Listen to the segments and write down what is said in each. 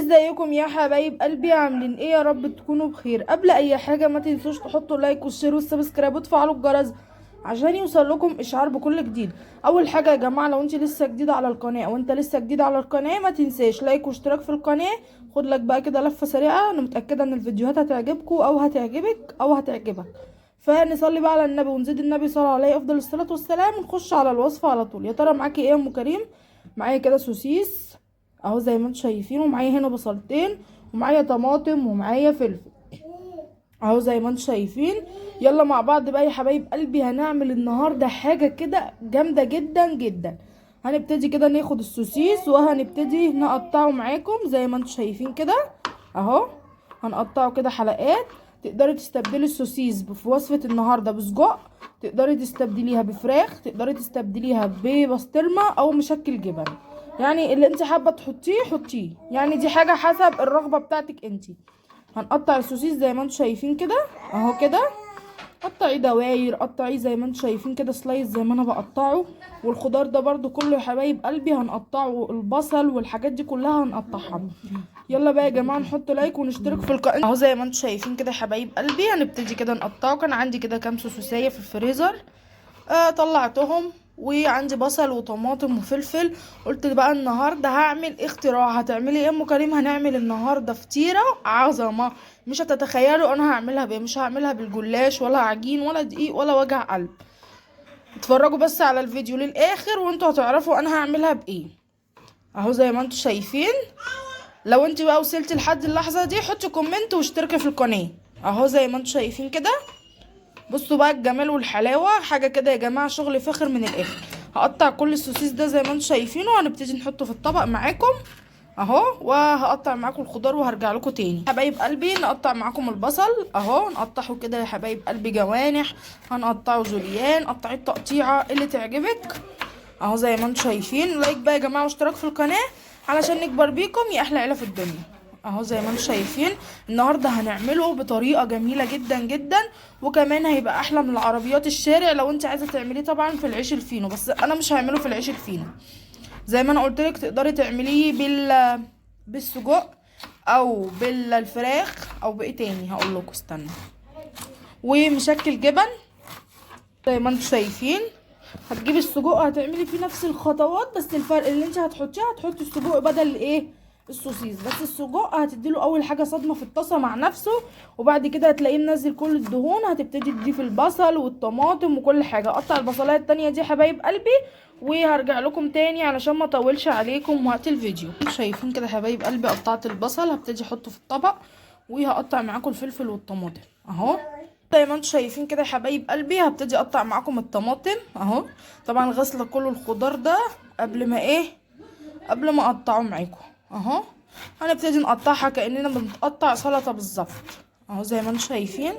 ازيكم يا حبايب قلبي؟ عاملين ايه؟ يا رب تكونوا بخير. قبل اي حاجه ما تنسوش تحطوا لايك والشير والسبسكرايب وتفعلوا الجرس عشان يوصل لكم اشعار بكل جديد. اول حاجه يا جماعه، لو انت لسه جديده على القناه او انت لسه جديد على القناه، ما تنساش لايك واشتراك في القناه. خد لك بقى كده لفه سريعه، انا متاكده ان الفيديوهات هتعجبكم او هتعجبك او هتعجبك. فنصلي بقى على النبي ونزيد النبي صلى الله عليه افضل الصلاه والسلام، ونخش على الوصفه على طول. يا ترى معاكي ايه يا ام كريم؟ معايا كده سوسيس اهو زي ما انتم شايفين، ومعايا هنا بصلتين، ومعايا طماطم، ومعايا فلفل اهو زي ما انتم شايفين. يلا مع بعض بقى يا حبايب قلبي، هنعمل النهارده حاجه كده جامده جدا جدا. هنبتدي كده ناخد السوسيس وهنبتدي نقطعه معاكم زي ما انتم شايفين كده اهو. هنقطعه كده حلقات. تقدري تستبدلي السوسيس في وصفه النهارده بسجق، تقدري تستبدليها بفراخ، تقدري تستبدليها ببسطرمه او مشكل جبن. يعني اللي انت حابه تحطيه حطيه، يعني دي حاجه حسب الرغبه بتاعتك انت. هنقطع السوسيس زي ما انتم شايفين كده اهو كده. قطعيه دواير، قطعيه زي ما انتم شايفين كده سلايز زي ما انا بقطعه. والخضار ده برضو كله يا حبايب قلبي هنقطعه، البصل والحاجات دي كلها هنقطعها. يلا بقى يا جماعه نحط لايك ونشترك في القناه اهو زي ما انتم شايفين كده يا حبايب قلبي. هنبتدي كده نقطعه. كان عندي كده كام سوسيسيه في الفريزر، طلعتهم. وعندي بصل وطماطم وفلفل. قلت بقى النهارده هعمل اختراع. هتعملي ايه يا ام كريم؟ هنعمل النهارده فطيره عظمه. مش هتتخيلوا انا هعملها بايه. مش هعملها بالجلاش ولا عجين ولا دقيق ولا وجع قلب. اتفرجوا بس على الفيديو للاخر وانتوا هتعرفوا انا هعملها بايه اهو زي ما انتوا شايفين. لو انت بقى وصلتي لحد اللحظه دي حطي كومنت واشتركي في القناه اهو زي ما انتوا شايفين كده. بصوا بقى الجمال والحلاوه، حاجه كده يا جماعه شغل فاخر من الاخر. هقطع كل السوسيس ده زي ما انتم شايفينه، وهنبتدي نحطه في الطبق معاكم اهو. وهقطع معاكم الخضار وهرجع لكم تاني. حبايب قلبي نقطع معاكم البصل اهو، نقطعه كده يا حبايب قلبي جوانح، هنقطعه جوليان، قطعيه تقطيعه اللي تعجبك اهو زي ما انتم شايفين. لايك بقى يا جماعه واشتراك في القناه علشان نكبر بيكم يا احلى عيله في الدنيا اهو زي ما انتم شايفين. النهارده هنعمله بطريقه جميله جدا جدا، وكمان هيبقى احلى من العربيات الشارع. لو انت عايزه تعمليه طبعا في العيش الفينو، بس انا مش هعمله في العيش الفينو. زي ما انا قلت لك تقدري تعمليه بالسجق او بالفراخ او بايه تاني هقول لكم استنى، ومشكل جبن زي ما انتم شايفين. هتجيبي السجق هتعملي فيه نفس الخطوات، بس الفرق اللي انت هتحطيه هتحطي السجق بدل ايه السوسيس. بس السجق هتديله اول حاجه صدمه في الطاسه مع نفسه، وبعد كده هتلاقيه منزل كل الدهون. هتبتدي تضيفي البصل والطماطم وكل حاجه. اقطع البصلايه التانية دي حبايب قلبي وهرجع لكم تاني علشان ما اطولش عليكم وقت الفيديو. شايفين كده حبايب قلبي قطعت البصل، هبتدي احطه في الطبق، وهقطع معاكم الفلفل والطماطم اهو زي ما انتم شايفين كده يا حبايب قلبي. هبتدي اقطع معاكم الطماطم اهو. طبعا غسله كل الخضار ده قبل ما اقطعه معاكم اهو. هنبتدي نقطعها كاننا بنقطع سلطه بالظبط اهو زي ما انتم شايفين.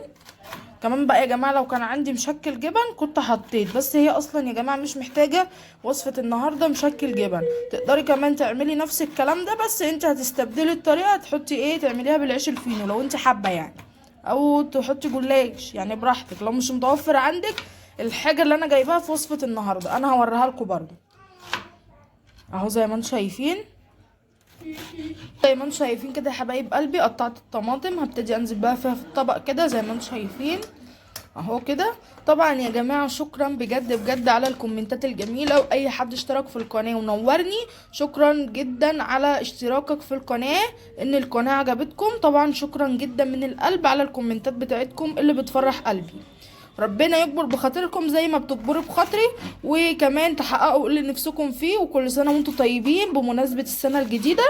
كمان بقى يا جماعه لو كان عندي مشكل جبن كنت حطيت، بس هي اصلا يا جماعه مش محتاجه وصفه النهارده مشكل جبن. تقدري كمان تعملي نفس الكلام ده، بس انت هتستبدلي الطريقه، تحطي ايه تعمليها بالعيش الفينو لو انت حابه يعني، او تحطي جلاش يعني براحتك. لو مش متوفر عندك الحاجه اللي انا جايباها في وصفه النهارده انا هوريها لكم برضو اهو زي ما انتم شايفين. زي ما انتم شايفين كده يا حبايب قلبي قطعت الطماطم، هبتدي انزل بقى فيها في الطبق كده زي ما انتم شايفين اهو كده. طبعا يا جماعه شكرا بجد بجد على الكومنتات الجميله، واي حد اشترك في القناه ونورني شكرا جدا على اشتراكك في القناه، ان القناه عجبتكم. طبعا شكرا جدا من القلب على الكومنتات بتاعتكم اللي بتفرح قلبي. ربنا يكبر بخاطركم زي ما بتكبروا بخاطري، وكمان تحققوا اللي نفسكم فيه. وكل سنه وانتم طيبين بمناسبه السنه الجديده،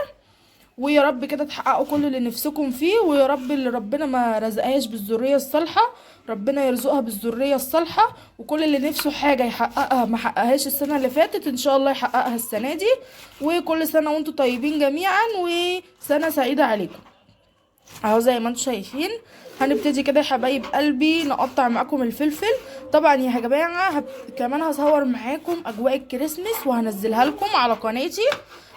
ويا رب كده تحققوا كل اللي نفسكم فيه. ويا رب اللي ربنا ما رزقهاش بالذرية الصالحة ربنا يرزقها بالذرية الصالحة، وكل اللي نفسه حاجة يحققها ما حققهاش السنة اللي فاتت ان شاء الله يحققها السنة دي. وكل سنة وانتم طيبين جميعا وسنة سعيدة عليكم اهو زي ما انتم شايفين. هنبتدي كده يا حبايب قلبي نقطع معاكم الفلفل. طبعا يا جماعه كمان هصور معاكم اجواء الكريسماس وهنزلها لكم على قناتي.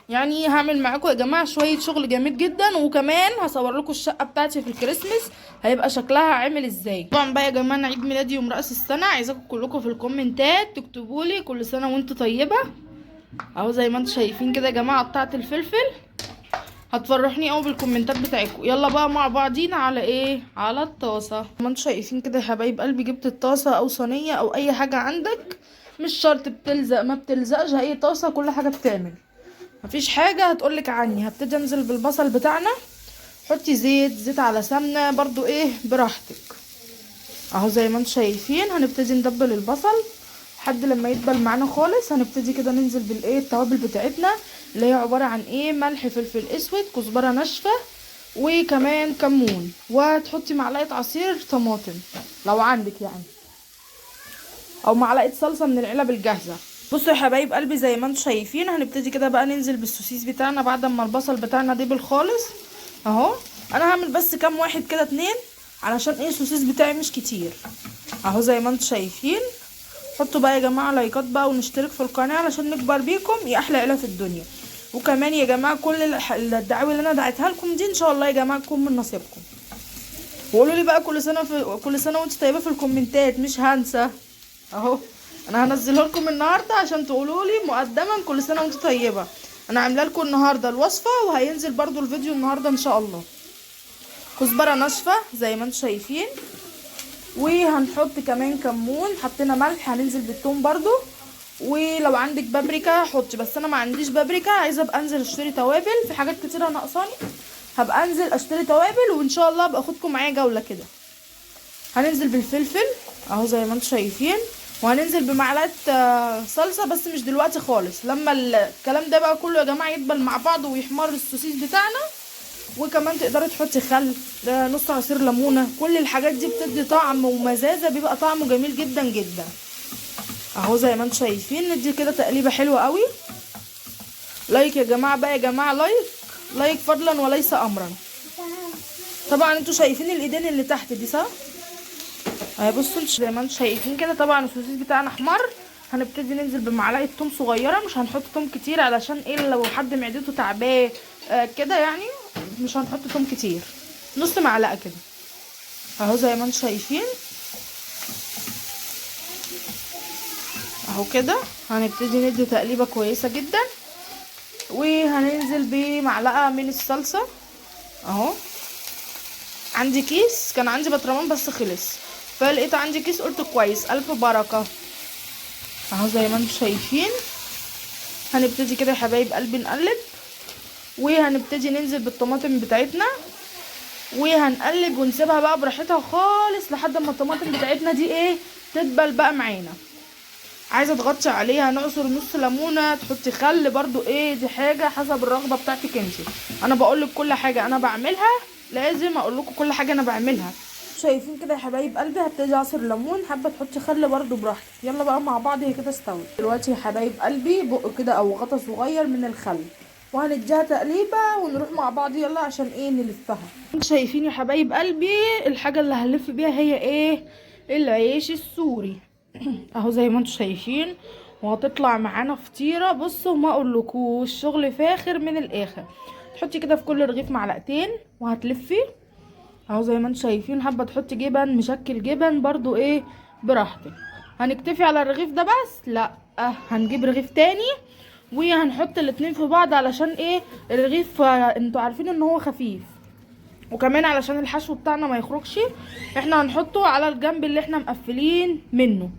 يعني هعمل معاكم يا جماعه شويه شغل جامد جدا، وكمان هصور لكم الشقه بتاعتي في الكريسماس هيبقى شكلها عامل ازاي. طبعا بقى يا جماعه عيد ميلادي يوم راس السنه، عايزاكم كلكم في الكومنتات تكتبوا لي كل سنه وانتم طيبه اهو زي ما انتم شايفين كده يا جماعه. قطعت الفلفل هتفرحني قوي بالكومنتات بتاعتكم. يلا بقى مع بعضينا على ايه، على الطاسه. ما انتوا شايفين كده يا حبايب قلبي، جبت الطاسه او صينيه او اي حاجه عندك، مش شرط بتلزق ما بتلزقش، هي طاسه كل حاجه بتعمل، مفيش حاجه هتقولك عني. هبتدي انزل بالبصل بتاعنا، حطي زيت على سمنه برضو ايه براحتك اهو. زي ما انتوا شايفين هنبتدي ندبل البصل لحد لما يدبل معانا خالص. هنبتدي كده ننزل بالايه التوابل بتاعتنا اللي هي عباره عن ايه، ملح، فلفل اسود، كزبره ناشفه، وكمان كمون، وتحطي معلقه عصير طماطم لو عندك يعني، او معلقه صلصه من العلب الجاهزه. بصوا يا حبايب قلبي زي ما انتم شايفين هنبتدي كده بقى ننزل بالسوسيس بتاعنا بعد ما البصل بتاعنا دبل خالص اهو. انا هعمل بس كام واحد كده، 2، علشان ايه السوسيس بتاعي مش كتير اهو. زي ما انتم شايفين حطوا بقى يا جماعه لايكات بقى ونشترك في القناه علشان نكبر بيكم يا احلى عيله في الدنيا. وكمان يا جماعه كل الدعاوي اللي انا دعيتها لكم دي ان شاء الله يا جماعه تكون من نصيبكم. وقولوا لي بقى كل سنه وانتم طيبه في الكومنتات، مش هنسى اهو. انا هنزله لكم النهارده عشان تقولوا لي مقدما كل سنه وانتم طيبه. انا عامله لكم النهارده الوصفه وهينزل برضو الفيديو النهارده ان شاء الله. كزبره ناشفه زي ما انتم شايفين، وهنحط كمان كمون، حطينا ملح، هننزل بالثوم برضو، ولو عندك بابريكا حطي، بس انا ما عنديش بابريكا. عايزه ابقى انزل اشتري توابل، في حاجات كتيره ناقصاني هبقى انزل اشتري توابل، وان شاء الله ابقى اخدكم معايا جوله كده. هننزل بالفلفل اهو زي ما انتم شايفين، وهننزل بمعلقه صلصه بس مش دلوقتي خالص، لما الكلام ده بقى كله يا جماعه يدبل مع بعض ويحمر السوسيس بتاعنا. وكمان تقدري تحطي خل، نص عصير ليمونه، كل الحاجات دي بتدي طعم ومزازه، بيبقى طعمه جميل جدا جدا اهو. زي ما انتم شايفين ندي كده تقليبه حلوه قوي. لايك يا جماعه بقى، يا جماعه لايك فضلا وليس امرا. طبعا انتوا شايفين الايدين اللي تحت دي صح اهي، بصوا زي ما انتم شايفين كده. طبعا السوسيس بتاعنا احمر، هنبتدي ننزل بمعلقه توم صغيره، مش هنحط توم كتير علشان ايه لو حد معدته تعباه كده يعني، مش هنحط توم كتير، نص معلقه كده اهو. زي ما انتم شايفين اهو كده. هنبتدي ندي تقليبه كويسه جدا، وهننزل بمعلقه من الصلصه اهو. عندي كيس، كان عندي بطرمان بس خلص، فلقيت عندي كيس قلت كويس الف بركه اهو. زي ما انتم شايفين هنبتدي كده يا حبايب قلبي نقلب، وهنبتدي ننزل بالطماطم بتاعتنا وهنقلب ونسيبها بقى براحتها خالص لحد ما الطماطم بتاعتنا دي ايه تدبل بقى معانا. عايزه تغطي عليها نعصر نص ليمونه، تحطي خل برضو ايه، دي حاجه حسب الرغبه بتاعتك انتي. انا بقول لك كل حاجه انا بعملها، لازم اقول لكم كل حاجه انا بعملها. شايفين كده يا حبايب قلبي هبتدي اعصر ليمون، حابه تحطي خل برضو براحتك. يلا بقى مع بعض هي كده استوت دلوقتي يا حبايب قلبي، بق كده او غطا صغير من الخل، وهنديها تقليبه ونروح مع بعض يلا عشان ايه نلفها. شايفين يا حبايب قلبي الحاجه اللي هنلف بيها هي ايه، العيش السوري اهو زي ما انتم شايفين، وهتطلع معانا فطيره. بصوا ما اقولكوش شغل فاخر من الاخر. تحطي كده في كل رغيف معلقتين وهتلفي اهو زي ما انتم شايفين. حابه تحطي جبن مشكل جبن برضو ايه براحتك. هنكتفي على الرغيف ده بس؟ لا، هنجيب رغيف تاني وهنحط الاتنين في بعض علشان ايه الرغيف انتوا عارفين ان هو خفيف، وكمان علشان الحشو بتاعنا ما يخرجش احنا هنحطه على الجنب اللي احنا مقفلين منه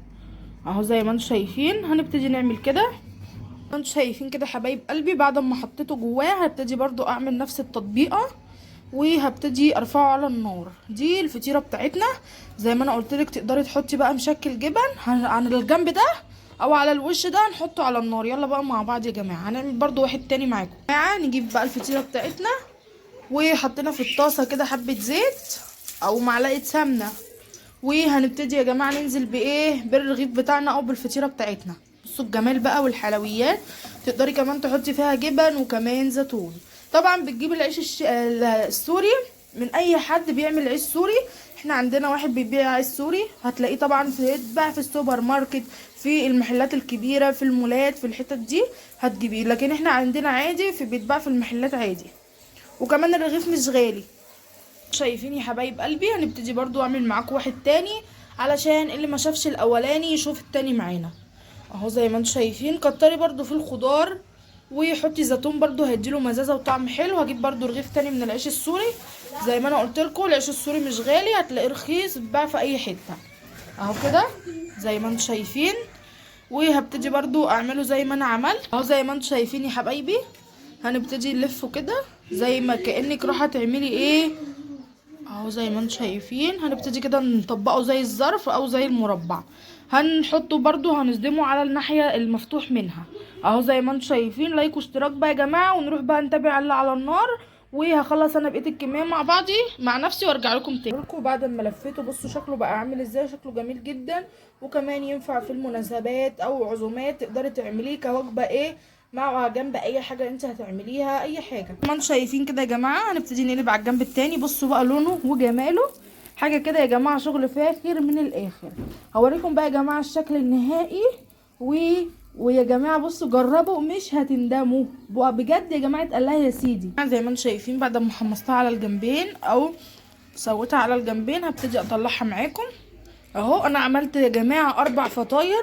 اهو. زي ما انتم شايفين هنبتدي نعمل كده. انتوا شايفين كده حبايب قلبي بعد ما حطيته جواه هبتدي برضو اعمل نفس التطبيقه، وهبتدي ارفعه على النار. دي الفطيره بتاعتنا زي ما انا قلتلك. تقدري تحطي بقى مشكل جبن عن الجنب ده او على الوش ده نحطه على النار. يلا بقى مع بعض يا جماعه هنعمل برضو واحد تاني معاكم. يا جماعه نجيب بقى الفطيره بتاعتنا، وحطينا في الطاسه كده حبه زيت او معلقه سمنه، وهنبتدي يا جماعه ننزل بايه بالرغيف بتاعنا او بالفطيره بتاعتنا. بصوا الجمال بقى والحلويات. تقدري كمان تحطي فيها جبن وكمان زيتون. طبعا بتجيب العيش السوري من اي حد بيعمل عيش سوري. احنا عندنا واحد بيبيع عيش سوري هتلاقيه طبعا بيتباع في السوبر ماركت، في المحلات الكبيره، في المولات، في الحتت دي هتجيبيه، لكن احنا عندنا عادي بيتباع في المحلات عادي. وكمان الرغيف مش غالي. شايفين يا حبايب قلبي هنبتدي برضو اعمل معاكم واحد تاني علشان اللي ما شافش الاولاني يشوف التاني معانا اهو. زي ما انتم شايفين كتري برضو في الخضار وحطي زيتون برضو هيديله مزازه وطعم حلو. هجيب برضو رغيف تاني من العيش السوري، زي ما انا قلت لكم العيش السوري مش غالي، هتلاقيه رخيص بيتباع في اي حته اهو كده زي ما انتم شايفين. وهبتدي برضو اعمله زي ما انا عملت اهو، زي ما انتم شايفين يا حبايبي. هنبتدي نلفه كده زي ما كأنك رايحه تعملي ايه اهو، زي ما انتم شايفين. هنبتدي كده نطبقه زي الظرف او زي المربع. هنحطه برضو هنصدمه على الناحية المفتوح منها اهو زي ما انتم شايفين. لايك واشتراك بقى يا جماعة، ونروح بقى نتابع اللي على النار. وهخلص انا بقية الكمية مع بعضي مع نفسي وارجع لكم تاني. بعد ما لفيته بصوا شكله بقى عامل ازاي، شكله جميل جدا. وكمان ينفع في المناسبات او عزومات تقدري تعمليه كوجبة ايه مع جنب اي حاجه انت هتعمليها اي حاجه. ما انتم شايفين كده يا جماعه. هنبتدي نقلب على الجنب التاني. بصوا بقى لونه وجماله حاجه كده يا جماعه، شغل فاخر من الاخر. هوريكم بقى يا جماعه الشكل النهائي. ويا جماعه بصوا جربوا مش هتندموا بجد يا جماعه. الله يا سيدي زي ما انتم شايفين بعد ما حمصتها على الجنبين او سويتها على الجنبين هبتدي اطلعها معاكم اهو. انا عملت يا جماعه 4 فطاير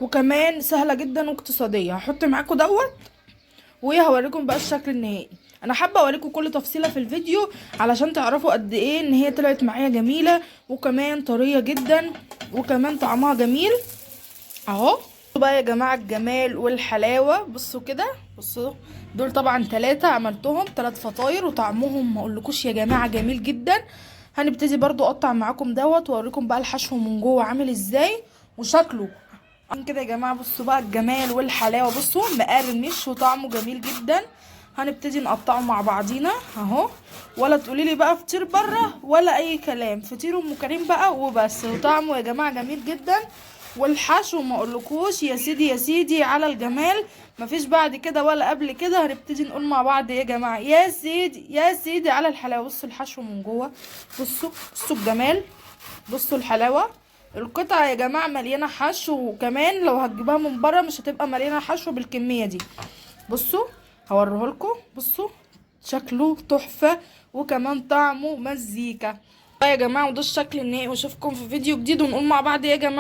وكمان سهله جدا واقتصاديه. هحط معاكم دوت وهوريكم بقى الشكل النهائي. انا حابه اوريكم كل تفصيله في الفيديو علشان تعرفوا قد ايه ان هي طلعت معايا جميله وكمان طريه جدا وكمان طعمها جميل اهو. بقى يا جماعه الجمال والحلاوه بصوا كده. بصوا دول طبعا 3 عملتهم 3 فطاير وطعمهم ما اقولكوش يا جماعه جميل جدا. هنبتدي برضو اقطع معاكم دوت واوريكم بقى الحشو من جوه عامل ازاي وشكله كده يا جماعه. بصوا بقى الجمال والحلاوه بصوا مقرمش وطعمه جميل جدا. هنبتدي نقطعه مع بعضينا اهو. ولا تقولي لي بقى فطير بره ولا اي كلام، فطير ام كريم بقى وبس. وطعمه يا جماعه جميل جدا والحشو ما اقولكوش يا سيدي يا سيدي على الجمال. مفيش بعد كده ولا قبل كده. هنبتدي نقول مع بعض يا جماعه يا سيدي يا سيدي على الحلاوه. بصوا الحشو من جوه بصوا الجمال بصوا الحلاوه. القطعه يا جماعه مليانه حشو وكمان لو هتجيبها من بره مش هتبقى مليانه حشو بالكميه دي. بصوا هوريهولكم بصوا شكله تحفه وكمان طعمه مزيكا يا جماعه. وده الشكل النهائي واشوفكم في فيديو جديد ونقول مع بعض يا جماعه.